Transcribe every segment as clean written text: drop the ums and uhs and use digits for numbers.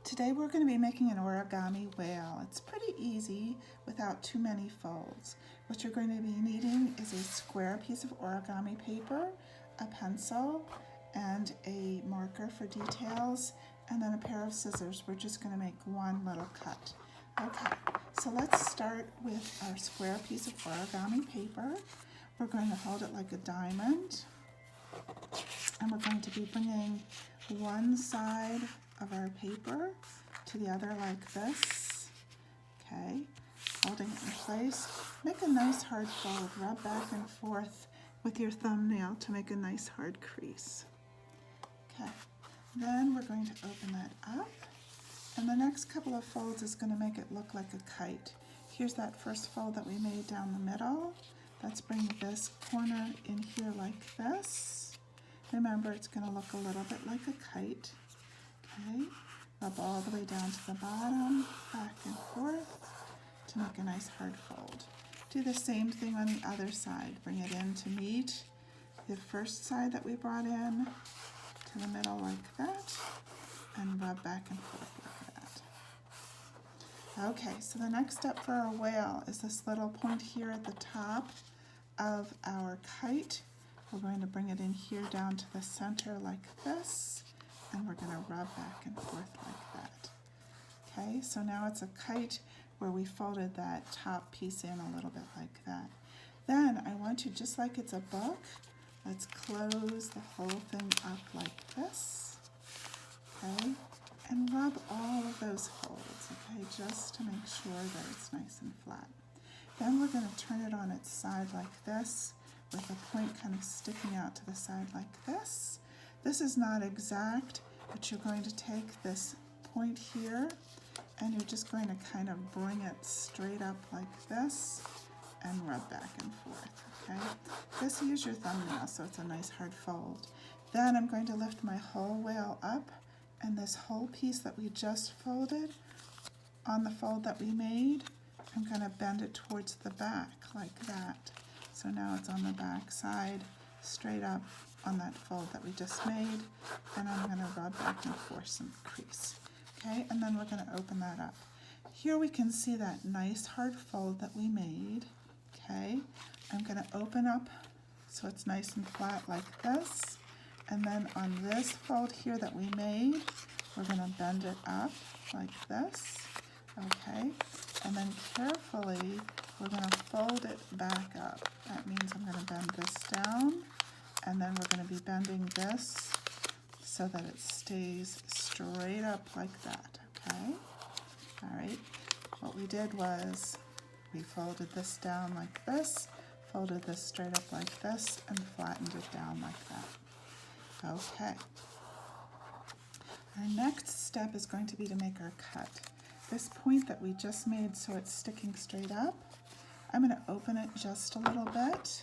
Today we're going to be making an origami whale. It's pretty easy without too many folds. What you're going to be needing is a square piece of origami paper, a pencil, and a marker for details, and then a pair of scissors. We're just going to make one little cut. Okay, so let's start with our square piece of origami paper. We're going to hold it like a diamond, and we're going to be bringing one side of our paper to the other like this. Okay, holding it in place. Make a nice hard fold. Rub back and forth with your thumbnail to make a nice hard crease. Okay, then we're going to open that up, and the next couple of folds is going to make it look like a kite. Here's that first fold that we made down the middle. Let's bring this corner in here like this. Remember, it's going to look a little bit like a kite. Okay, rub all the way down to the bottom, back and forth to make a nice hard fold. Do the same thing on the other side. Bring it in to meet the first side that we brought in to the middle like that, and rub back and forth like that. Okay, so the next step for our whale is this little point here at the top of our kite. We're going to bring it in here down to the center like this, and we're going to rub back and forth like that. Okay, so now it's a kite where we folded that top piece in a little bit like that. Then I want you, just like it's a book, let's close the whole thing up like this. Okay, and rub all of those folds, okay, just to make sure that it's nice and flat. Then we're going to turn it on its side like this, with a point kind of sticking out to the side like this. This is not exact, but you're going to take this point here and you're just going to kind of bring it straight up like this and rub back and forth, okay? Just use your thumbnail so it's a nice hard fold. Then I'm going to lift my whole whale up, and this whole piece that we just folded on the fold that we made, I'm going to bend it towards the back like that. So now it's on the back side, straight up on that fold that we just made, and I'm going to rub back and forth some crease. Okay, and then we're going to open that up. Here we can see that nice hard fold that we made. Okay, I'm going to open up so it's nice and flat like this, and then on this fold here that we made, we're going to bend it up like this. Okay, and then carefully we're going to fold it back up. That means I'm going to bend this down, and then we're going to be bending this so that it stays straight up like that, okay? All right, what we did was we folded this down like this, folded this straight up like this, and flattened it down like that. Okay. Our next step is going to be to make our cut. This point that we just made so it's sticking straight up, I'm going to open it just a little bit.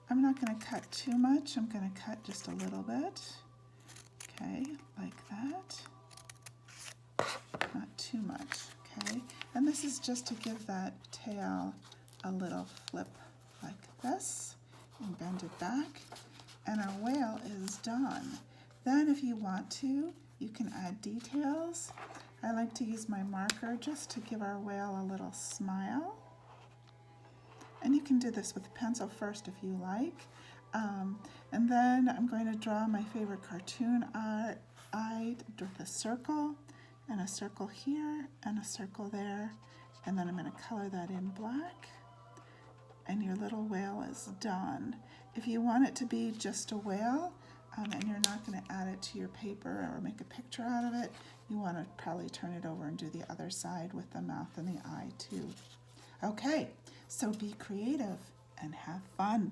I'm not going to cut too much. I'm going to cut just a little bit. Okay, like that. Not too much, okay? And this is just to give that tail a little flip like this, and bend it back, and our whale is done. Then if you want to, you can add details. I like to use my marker just to give our whale a little smile. And you can do this with a pencil first if you like. And then I'm going to draw my favorite cartoon eye with a circle, and a circle here, and a circle there. And then I'm going to color that in black. And your little whale is done. If you want it to be just a whale, and you're not going to add it to your paper or make a picture out of it, you want to probably turn it over and do the other side with the mouth and the eye too. Okay, so be creative and have fun.